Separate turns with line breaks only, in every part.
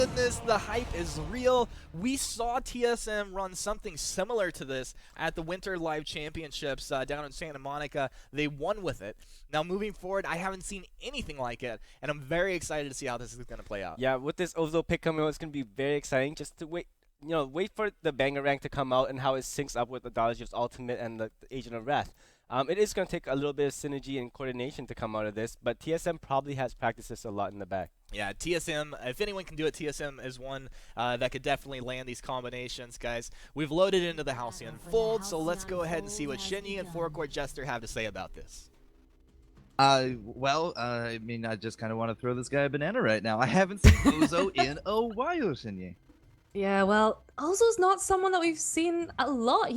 Goodness, the hype is real. We saw TSM run something similar to this at the Winter Live Championships down in Santa Monica. They won with it. Now, moving forward, I haven't seen anything like it, and I'm very excited to see how this is going to play out.
Yeah, with this Ozo pick coming out, it's going to be very exciting just to wait. Wait for the banger rank to come out and how it syncs up with the Dodger's ultimate and the Agent of Wrath. It is going to take a little bit of synergy and coordination to come out of this, but TSM probably has practiced this a lot in the back.
Yeah, TSM, if anyone can do it, TSM is one that could definitely land these combinations, guys. We've loaded into the Halcyon Fold, so let's go ahead and see what Shinyi and Forecourt Jester have to say about this.
I mean, I just kind of want to throw this guy a banana right now. I haven't seen Ozo in a while, Shinyi.
Yeah, well, Ozo's not someone that we've seen a lot.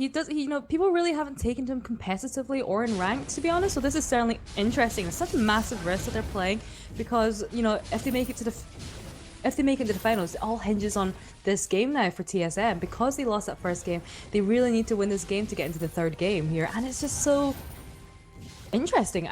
People really haven't taken to him competitively or in rank, to be honest. So this is certainly interesting. It's such a massive risk that they're playing because, if they make it to the finals, it all hinges on this game now for TSM. Because they lost that first game, they really need to win this game to get into the third game here, and it's just so interesting.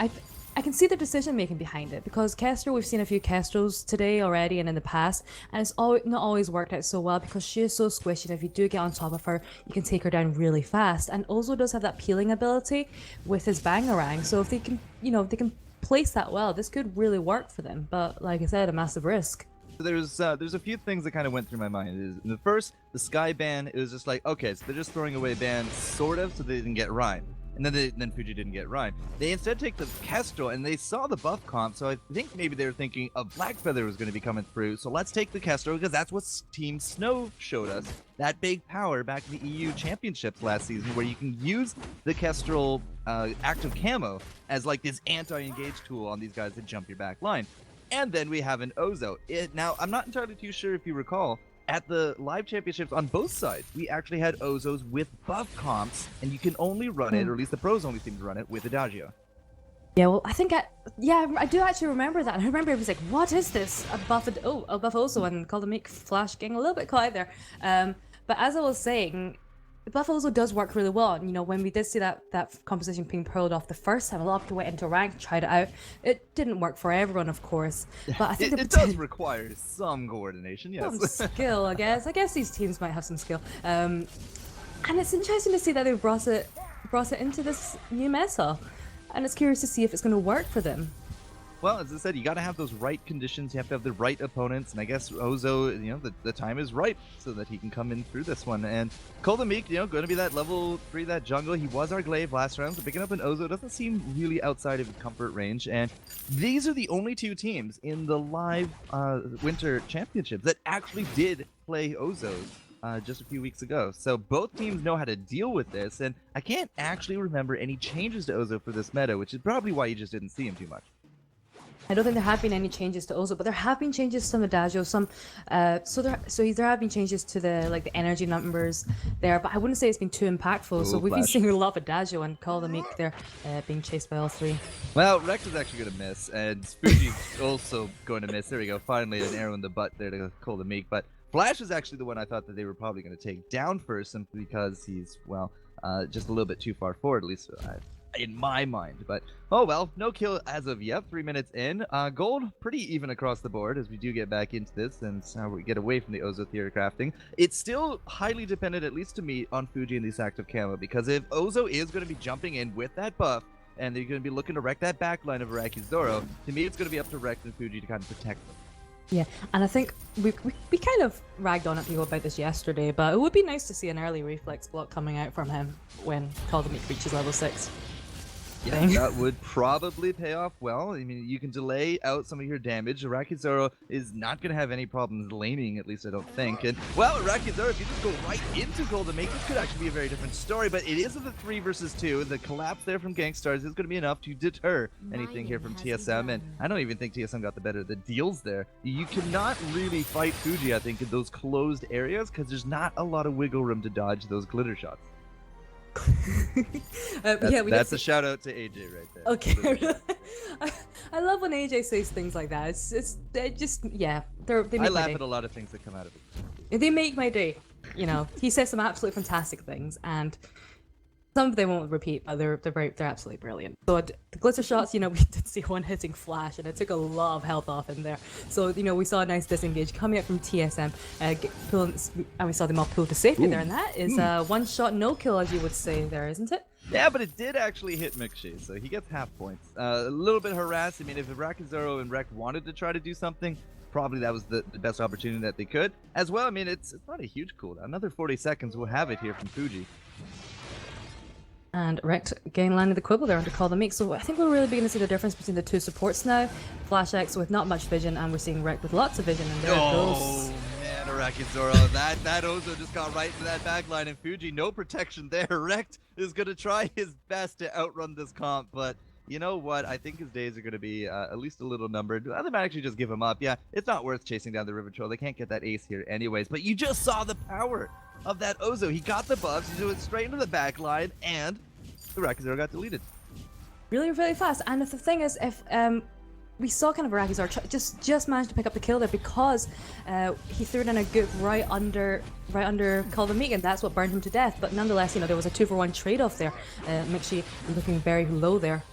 I can see the decision making behind it because Kestrel, we've seen a few Kestrels today already and in the past, and it's not always worked out so well because she is so squishy. And if you do get on top of her, you can take her down really fast. And Ozo does have that peeling ability with his Bangarang, so if they can, if they can place that well, this could really work for them. But like I said, a massive risk.
There's a few things that kind of went through my mind. The first, the Sky ban, it was just like, okay, so they're just throwing away bans, sort of, so they didn't get Rhyme. And then Fuji didn't get Rhyme. They instead take the Kestrel, and they saw the buff comp, so I think maybe they were thinking a Blackfeather was going to be coming through, so let's take the Kestrel, because that's what Team Snow showed us. That big power back in the EU Championships last season, where you can use the Kestrel active camo as like this anti-engage tool on these guys that jump your back line. And then we have an Ozo. Now, I'm not entirely too sure if you recall, at the live championships on both sides, we actually had Ozos with buff comps, and you can only run it, or at least the pros only seem to run it, with Adagio.
Yeah, well, I do actually remember that. I remember it was like, what is this? A buff Ozo, and called the make Flash getting a little bit quiet there. But as I was saying, buff Ozo does work really well. And, when we did see that composition being pulled off the first time, a lot of people went into rank, tried it out. It didn't work for everyone, of course. But I think
it does require some coordination, yes.
Some skill, I guess. I guess these teams might have some skill. And it's interesting to see that they've brought it into this new meta. And it's curious to see if it's going to work for them.
Well, as I said, you got to have those right conditions. You have to have the right opponents, and I guess Ozo, the time is ripe so that he can come in through this one. And Koldamik, going to be that level 3, that jungle. He was our glaive last round, so picking up an Ozo doesn't seem really outside of his comfort range. And these are the only two teams in the live Winter Championships that actually did play Ozos just a few weeks ago. So both teams know how to deal with this, and I can't actually remember any changes to Ozo for this meta, which is probably why you just didn't see him too much.
I don't think there have been any changes to Ozo, but there have been changes to Adagio. There have been changes to the energy numbers there, but I wouldn't say it's been too impactful. So we've been seeing a lot of Adagio and Call the Meek there being chased by all three.
Well, Rex is actually going to miss, and Fuji's also going to miss. There we go. Finally, an arrow in the butt there to Call the Meek, but Flash is actually the one I thought that they were probably going to take down first, simply because he's, just a little bit too far forward, at least in my mind. But oh well, no kill as of yet. 3 minutes in. Gold pretty even across the board as we do get back into this, and now we get away from the Ozo theory crafting. It's still highly dependent, at least to me, on Fuji and this active camo, because if Ozo is going to be jumping in with that buff, and they're going to be looking to wreck that backline of Araki's Zoro, to me it's going to be up to Rex and Fuji to kind of protect them.
Yeah, and I think we kind of ragged on at people about this yesterday, but it would be nice to see an early reflex block coming out from him when Call the Meek reaches level 6.
Yeah, that would probably pay off well. I mean, you can delay out some of your damage. Arakizoro is not going to have any problems laning, at least I don't think. And, well, Arakizoro, if you just go right into Golden Make, this could actually be a very different story, but it is a 3 versus 2. The collapse there from Gangstars is going to be enough to deter anything here from TSM, and I don't even think TSM got the better of the deals there. You cannot really fight Fuji, I think, in those closed areas, because there's not a lot of wiggle room to dodge those glitter shots. That's a shout out to AJ right there.
Okay. I love when AJ says things like that. They make
I laugh
my day.
at a lot of things that come out of it.
They make my day. He says some absolutely fantastic things, and Some of them won't repeat, but they're absolutely brilliant. So the glitter shots, we did see one hitting Flash, and it took a lot of health off in there. So we saw a nice disengage coming up from TSM, and we saw them all pull to safety there, and that is one shot no kill, as you would say there, isn't it?
Yeah, but it did actually hit Mixi, so he gets half points. A little bit harassed. I mean, if Rakizoro and Rekt wanted to try to do something, probably that was the best opportunity that they could. As well, I mean, it's not a huge cooldown. Another 40 seconds, we'll have it here from Fuji.
And Rekt again landed the quibble there under Call the Meek. So I think we're really beginning to see the difference between the two supports now. Flash X with not much vision, and we're seeing Rekt with lots of vision. And there it goes.
Man, Rakizoro, that Ozo just got right into that back line, and Fuji, no protection there. Rekt is going to try his best to outrun this comp, but you know what? I think his days are going to be at least a little numbered. They might actually just give him up. Yeah, it's not worth chasing down the River Troll. They can't get that ace here anyways, but you just saw the power of that Ozo. He got the buffs, he went straight into the back line, and the Rakizoro got deleted.
Really, really fast. And the thing is, if we saw kind of Rakizoro just managed to pick up the kill there because he threw it in a goop right under Call the Meek, and that's what burned him to death. But nonetheless, there was a 2-for-1 trade-off there. Mixi looking very low there.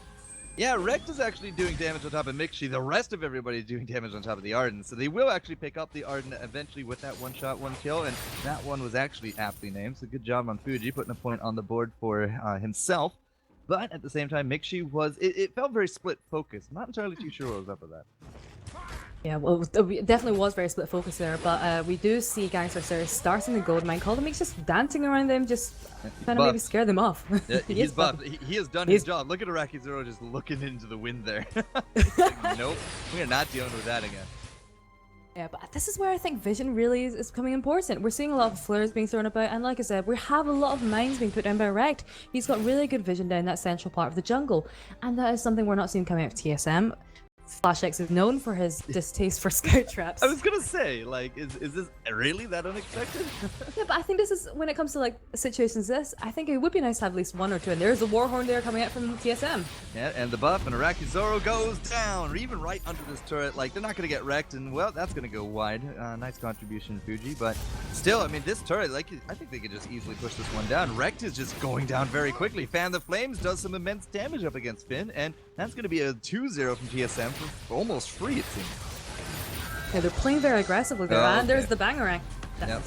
Yeah, Rekt is actually doing damage on top of Mixi. The rest of everybody is doing damage on top of the Arden. So they will actually pick up the Arden eventually with that one-shot, one-kill. And that one was actually aptly named. So good job on Fuji putting a point on the board for himself. But at the same time, Mixi was... It felt very split focus. I'm not entirely too sure what was up with that.
Yeah, well, it definitely was very split focus there, but we do see Gangstars Sirius starting the gold mine. Call the Meek's just dancing around them, just trying to maybe scare them off.
Yeah, he's buffed. He has done his job. Look at Rakizoro just looking into the wind there. Like, nope, we are not dealing with that again.
Yeah, but this is where I think vision really is becoming important. We're seeing a lot of flares being thrown about, and like I said, we have a lot of mines being put down by Rekt. He's got really good vision down that central part of the jungle, and that is something we're not seeing coming out of TSM. Flash X is known for his distaste for scout traps.
I was gonna say, like, is this really that unexpected?
Yeah, but I think this is, when it comes to like situations this, I think it would be nice to have at least one or two, and there's a Warhorn there coming out from TSM.
Yeah, and the buff, and Rakizoro goes down, or even right under this turret. Like, they're not gonna get wrecked, and well, that's gonna go wide. Nice contribution, Fuji, but still, I mean, this turret, like, I think they could just easily push this one down. Rekt is just going down very quickly. Fan the Flames does some immense damage up against Finn, and that's gonna be a 2-0 from TSM for almost free, it seems.
Yeah, they're playing very aggressively there, and there's the bangerang.
Yep.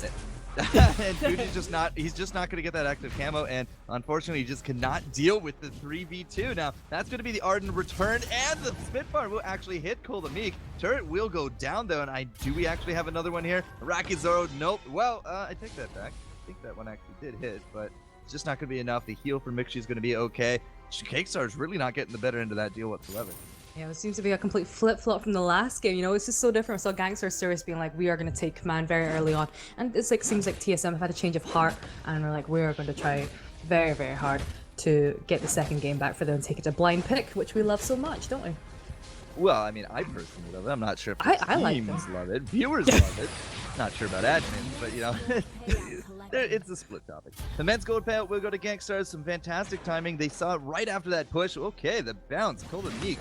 And Fuji's just not, he's just not going to get that active camo, and unfortunately he just cannot deal with the 3v2. Now, that's going to be the Arden return, and the Spitfire will actually hit Call the Meek. Turret will go down, though, and do we actually have another one here? Rakizoro, nope. Well, I take that back. I think that one actually did hit, but it's just not going to be enough. The heal for Mixi is going to be okay. Gangstars really not getting the better end of that deal whatsoever.
Yeah, it seems to be a complete flip-flop from the last game. It's just so different. We saw Gangstars Sirius being like, we are going to take command very early on. And it's like, seems like TSM have had a change of heart, and we're like, we are going to try very, very hard to get the second game back for them and take it to blind pick, which we love so much, don't we?
Well, I mean, I personally love it. I'm not sure if
I like
teams love it. Viewers love it. Not sure about admins, but it's a split topic. The men's gold payout will go to Gangstars. Some fantastic timing. They saw it right after that push. Okay, the bounce. Call the Meek.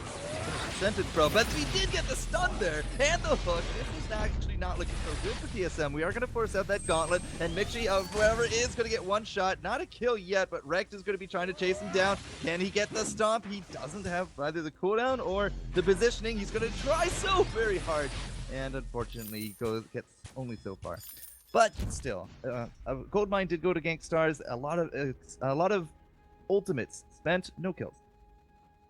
Scented pro, but we did get the stun there and the hook. This is actually not looking so good for TSM. We are going to force out that gauntlet, and Mixi, whoever is going to get one shot. Not a kill yet, but Rekt is going to be trying to chase him down. Can he get the stomp? He doesn't have either the cooldown or the positioning. He's going to try so very hard, and unfortunately, he gets only so far. But still, gold mine did go to Gangstars. A lot of ultimates spent, no kills.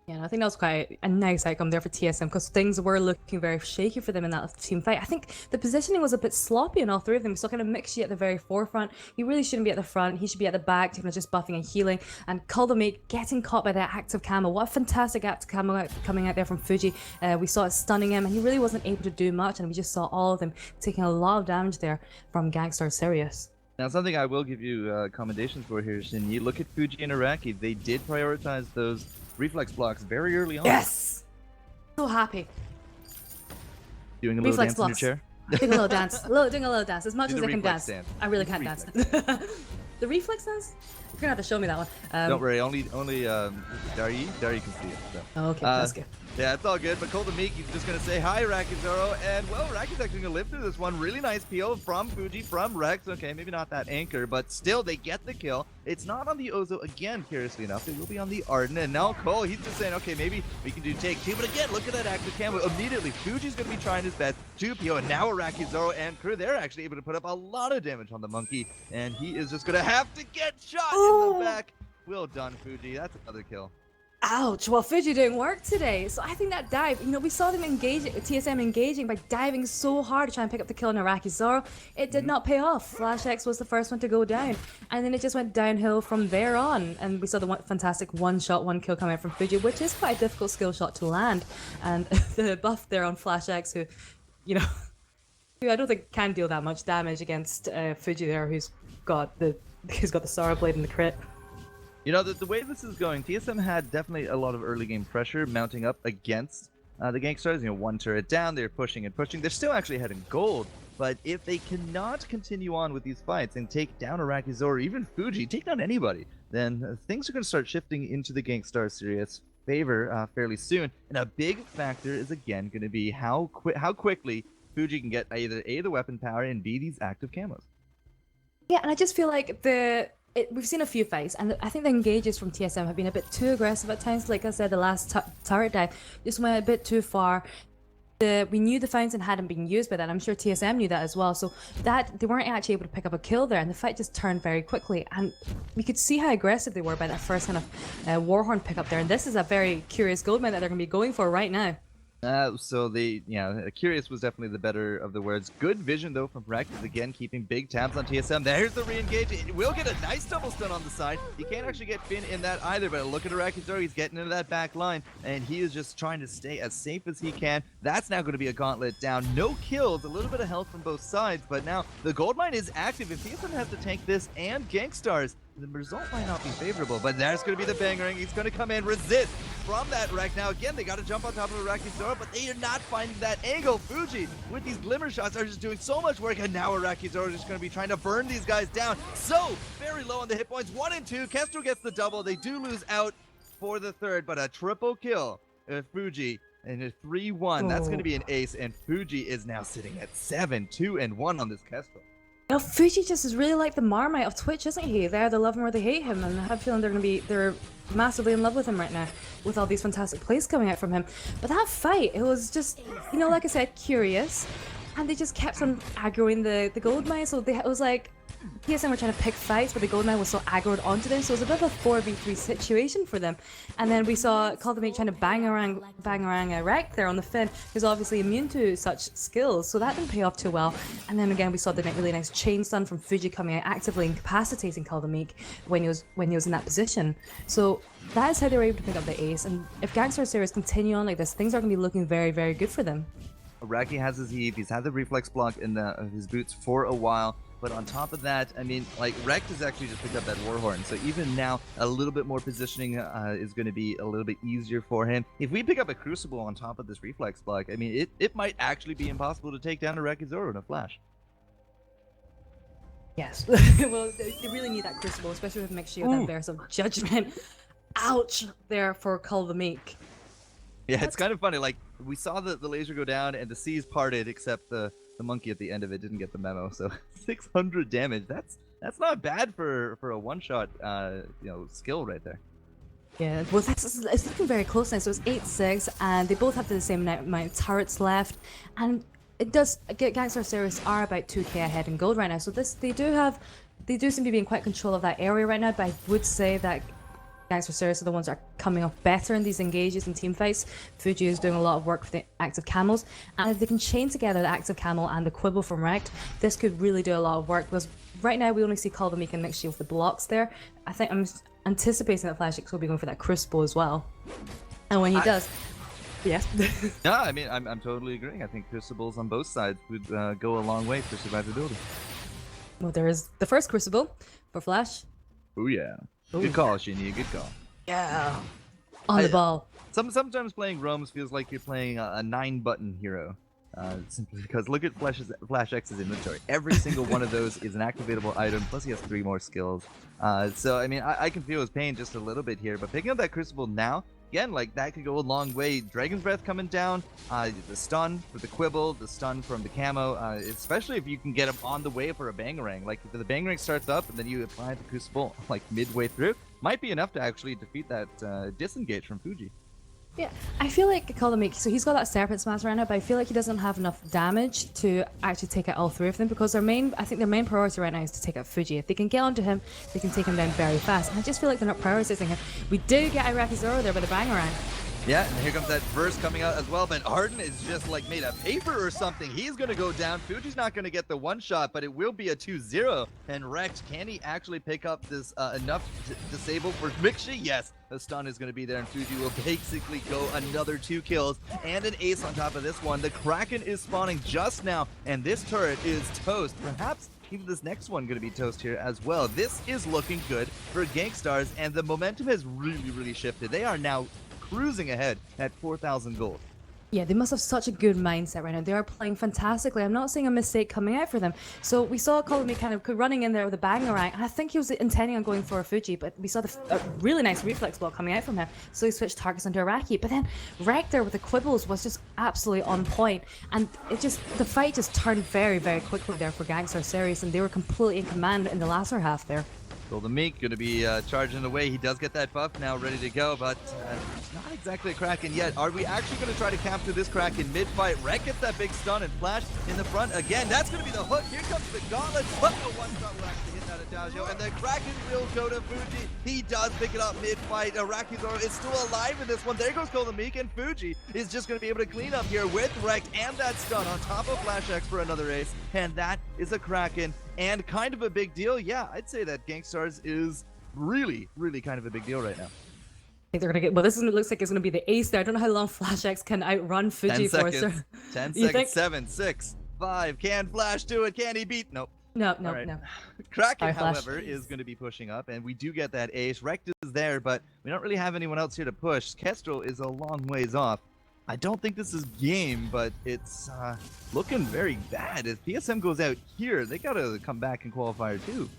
Yeah, and I think that was quite a nice outcome there for TSM, because things were looking very shaky for them in that team fight. I think the positioning was a bit sloppy in all three of them. So kind of Mixi at the very forefront. He really shouldn't be at the front. He should be at the back, kind of just buffing and healing. And Call the Meek getting caught by that active camo. What a fantastic active camo coming out there from Fuji. We saw it stunning him, and he really wasn't able to do much. And we just saw all of them taking a lot of damage there from Gangstar Sirius.
Now, something I will give you commendations for here, Shin. You look at Fuji and Iraqi. They did prioritize those reflex blocks very early on.
Yes! So happy.
Doing a little
Reflex
dance in your
blocks.
chair?
Doing a little dance. Doing a little dance. As much
Do
as
the
I can
reflex
dance.
dance.
I really
Do the
can't dance.
reflex
The reflex dance? You're gonna have to show me that one.
Don't worry, only Dari can see it. So.
Oh, okay, that's good.
Yeah, it's all good, but Cole the Meek, he's just going to say hi, Rakizoro, and well, Raki's actually going to live through this one. Really nice peel from Fuji, from Rex. Okay, maybe not that anchor, but still, they get the kill. It's not on the Ozo again, curiously enough. It will be on the Arden, and now Cole, he's just saying, okay, maybe we can do take two, but again, look at that active camo. Immediately, Fuji's going to be trying his best to peel, and now Rakizoro and crew, they're actually able to put up a lot of damage on the monkey, and he is just going to have to get shot in the back. Well done, Fuji. That's another kill.
Ouch, well, Fuji didn't work today. So I think that dive, we saw them engaging, TSM engaging by diving so hard to try and pick up the kill on Iraqi Zoro. It did not pay off. Flash X was the first one to go down. And then it just went downhill from there on. And we saw the fantastic one-shot, one-kill coming out from Fuji, which is quite a difficult skill shot to land. And the buff there on Flash X, who I don't think can deal that much damage against Fuji there, who's got the Sara Blade and the crit.
The way this is going, TSM had definitely a lot of early game pressure mounting up against the Gangstars. One turret down, they're pushing and pushing. They're still actually heading gold, but if they cannot continue on with these fights and take down Iraqi Zoro, even Fuji, take down anybody, then things are going to start shifting into the Gangstar Sirius favor fairly soon. And a big factor is again going to be how quickly Fuji can get either A, the weapon power, and B, these active camos.
Yeah, and I just feel like we've seen a few fights, and I think the engages from TSM have been a bit too aggressive at times. Like I said, the last turret dive just went a bit too far. We knew the fountain hadn't been used by that. I'm sure TSM knew that as well. So that they weren't actually able to pick up a kill there, and the fight just turned very quickly. And we could see how aggressive they were by that first kind of Warhorn pickup there. And this is a very curious gold mine that they're going to be going for right now.
Curious was definitely the better of the words. Good vision, though, from Rex, again, keeping big tabs on TSM. There's the re-engage. It will get a nice double stun on the side. You can't actually get Finn in that either, but look at Rakizoro. He's getting into that back line, and he is just trying to stay as safe as he can. That's now going to be a gauntlet down. No kills, a little bit of health from both sides, but now the gold mine is active. If TSM has to tank this and Gangstars, the result might not be favorable, but there's going to be the bangering. He's going to come in, resist from that wreck. Now, again, they got to jump on top of Iraqi Zoro, but they are not finding that angle. Fuji, with these glimmer shots, are just doing so much work, and now Iraqi Zoro is just going to be trying to burn these guys down. So, very low on the hit points. 1 and 2. Kestrel gets the double. They do lose out for the third, but a triple kill. Fuji, and a 3-1. That's going to be an ace, and Fuji is now sitting at 7-2-1 on this Kestrel.
Fuji just is really like the Marmite of Twitch, isn't he? They either love him or they hate him, and I have a feeling they're massively in love with him right now, with all these fantastic plays coming out from him. But that fight, it was just, like I said, curious, and they just kept on aggroing the gold mine. So it was like TSM were trying to pick fights, but the gold mine was so aggroed onto them, so it was a bit of a 4v3 situation for them. And then we saw Call the Mate trying to bang around Wreck there on the Finn, who's obviously immune to such skills, so that didn't pay off too well. And then again, we saw the really nice chain stun from Fuji coming out, actively incapacitating Call the Meek when he was in that position. So that is how they were able to pick up the ace. And if Gangstar Series continue on like this, things are going to be looking very, very good for them.
Iraqi has his heave. He's had the reflex block in his boots for a while. But on top of that, Rex has actually just picked up that Warhorn. So even now, a little bit more positioning is going to be a little bit easier for him. If we pick up a Crucible on top of this reflex block, it might actually be impossible to take down Iraqi Zoro in a flash.
Yes. Well, they really need that Crucible, especially with Mixed Shield and Verse of Judgment. Ouch there for Call the Meek.
Yeah, it's kind of funny. Like, we saw the laser go down and the seas parted, except the monkey at the end of it didn't get the memo. So 600 damage. That's not bad for a one-shot skill right there.
Yeah, well, it's looking very close now. So it's 8-6, and they both have the same amount of turrets left, and it does get Gangstar Series are about 2k ahead in gold right now. So they do seem to be in quite control of that area right now. But I would say that Gangstar Series are the ones that are coming off better in these engages and team fights. Fuji is doing a lot of work with the active camels, and if they can chain together the active camel and the quibble from Rect, this could really do a lot of work, because right now we only see Call the Meek and Mixed Shield with the blocks there. I think I'm anticipating that Flash X will be going for that Crucible as well, and when he does, yes.
No, I'm totally agreeing. I think Crucibles on both sides would go a long way for survivability.
Well, there is the first Crucible for Flash.
Oh yeah. Good call, Shinya. Good call.
Yeah. On the ball.
Sometimes playing Roams feels like you're playing a 9-button hero. Simply because look at Flash X's inventory. Every single one of those is an activatable item, plus he has 3 more skills. So, I can feel his pain just a little bit here, but picking up that Crucible now again, like that could go a long way. Dragon's Breath coming down, the stun for the Quibble, the stun from the Camo, especially if you can get him on the way for a Bangarang. Like if the Bangarang starts up and then you apply the Crucible like midway through, might be enough to actually defeat that disengage from Fuji.
Yeah, I feel like Kolomik, so he's got that Serpent Smash right now, but I feel like he doesn't have enough damage to actually take out all three of them, because I think their main priority right now is to take out Fuji. If they can get onto him, they can take him down very fast. And I just feel like they're not prioritizing him. We do get Iraqi Zoro there by the Bangarang.
Yeah, and here comes that burst coming out as well, but Arden is just like made of paper or something. He's going to go down. Fuji's not going to get the one shot, but it will be a 2-0. And Rex, can he actually pick up this enough to disable for Mixi? Yes, the stun is going to be there, and Fuji will basically go another 2 kills and an ace on top of this one. The Kraken is spawning just now, and this turret is toast. Perhaps even this next one going to be toast here as well. This is looking good for Gangstars, and the momentum has really shifted. They are now cruising ahead at 4,000 gold.
Yeah, they must have such a good mindset right now. They are playing fantastically. I'm not seeing a mistake coming out for them. So we saw Kolomik kind of running in there with a Bangarang, and I think he was intending on going for a Fuji, but we saw the really nice reflex block coming out from him. So he switched targets onto Iraqi. But then Rector with the Quibbles was just absolutely on point, and the fight just turned very quickly there for Gankstars Sirius, and they were completely in command in the latter half there.
Golden Meek going to be charging away. He does get that buff now, ready to go, but not exactly a Kraken yet. Are we actually going to try to capture this Kraken mid-fight? Rek gets that big stun and flash in the front again. That's going to be the hook. Here comes the gauntlet. But the one shot will actually hit that Adagio, and the Kraken will go to Fuji. He does pick it up mid-fight. Iraqi Zoro is still alive in this one. There goes Golden Meek, and Fuji is just going to be able to clean up here with Rek and that stun on top of Flash X for another ace, and that is a Kraken. And kind of a big deal. Yeah, I'd say that Gangstars is really kind of a big deal right now.
I think they're gonna get. Well, looks like it's gonna be the ace there. I don't know how long Flash X can outrun Fuji
10
for.
seconds.
So.
10
You
seconds.
think?
7, 6, 5. Can Flash do it? Can he beat? Nope.
No.
Right.
No.
Kraken,
Sorry, Flash.
however, is going to be pushing up, and we do get that ace. Rekt is there, but we don't really have anyone else here to push. Kestrel is a long ways off. I don't think this is game, but it's looking very bad. If PSM goes out here, they got to come back in qualifier too.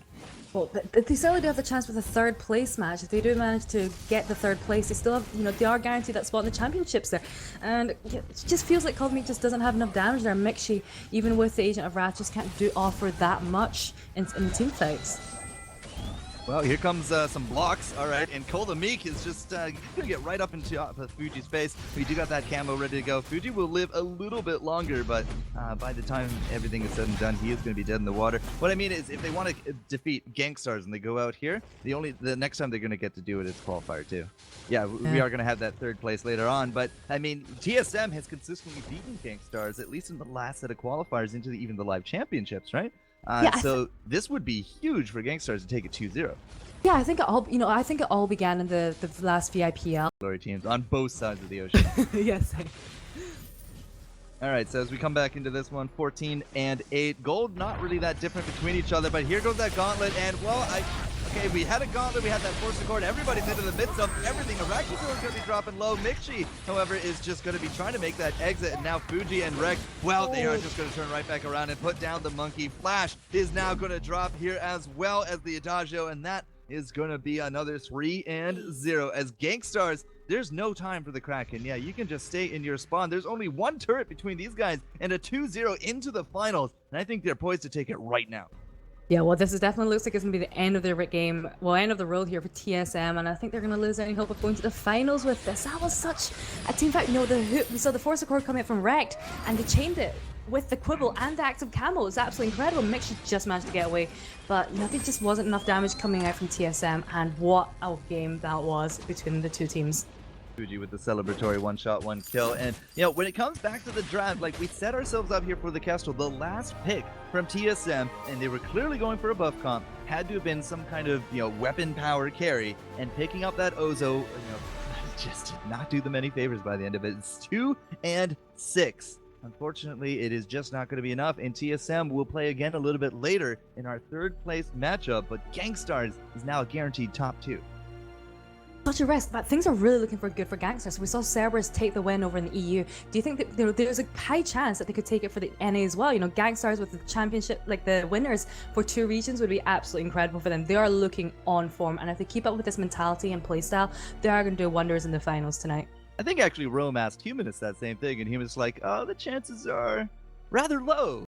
Well, they certainly do have the chance with a third place match. If they do manage to get the third place, they still have, they are guaranteed that spot in the championships there. And it just feels like Cosmic just doesn't have enough damage there. Mixi, even with the Agent of Wrath, just can't offer that much in team fights.
Well, here comes some blocks. All right, and Cole the Meek is just going to get right up into Fuji's face. We do got that camo ready to go. Fuji will live a little bit longer, but by the time everything is said and done, he is going to be dead in the water. What I mean is, if they want to defeat Gangstars and they go out here, the next time they're going to get to do it is qualifier too. Yeah, we are going to have that third place later on, but I mean, TSM has consistently beaten Gangstars, at least in the last set of qualifiers into even the live championships, right? So this would be huge for Gangstars to take it 2-0.
Yeah, I think it all began in the last VIPL.
Glory teams on both sides of the ocean.
Yes.
All right, so as we come back into this one, 14 and 8. Gold not really that different between each other, but here goes that gauntlet, and okay, we had a gauntlet, we had that force accord, everybody's into the midst of everything. Iraqi is going to be dropping low. Mixi, however, is just going to be trying to make that exit, and now Fuji and Rek, well, they are just going to turn right back around and put down the monkey. Flash is now going to drop here as well as the Adagio, and that is going to be another 3-0 as Gangstars. There's no time for the Kraken. Yeah, you can just stay in your spawn. There's only one turret between these guys and a 2-0 into the finals, and I think they're poised to take it right now.
Yeah, well, this definitely looks like it's going to be the end of their game, well, end of the road here for TSM, and I think they're going to lose any hope of going to the finals with this. That was such a team fight. We saw the Force Accord coming out from Rekt, and they chained it with the Quibble and the active Camo. It was absolutely incredible. Mixi just managed to get away, but there just wasn't enough damage coming out from TSM, and what a game that was between the two teams.
Fuji with the celebratory one shot, one kill. And, when it comes back to the draft, like, we set ourselves up here for the Kestrel, the last pick from TSM, and they were clearly going for a buff comp, had to have been some kind of, weapon power carry, and picking up that Ozo, just did not do them any favors by the end of it. It's 2 and 6. Unfortunately, it is just not going to be enough, and TSM will play again a little bit later in our third place matchup, but Gangstars is now a guaranteed top 2.
such a risk, but things are really looking for good for Gangsters. We saw Cerberus take the win over in the EU. Do you think that there's a high chance that they could take it for the NA as well? Gangstars with the championship, like the winners for 2 regions, would be absolutely incredible for them. They are looking on form, and if they keep up with this mentality and playstyle, they are going to do wonders in the finals tonight.
I think actually Rome asked Humanist that same thing, and he was like, "Oh, the chances are rather low."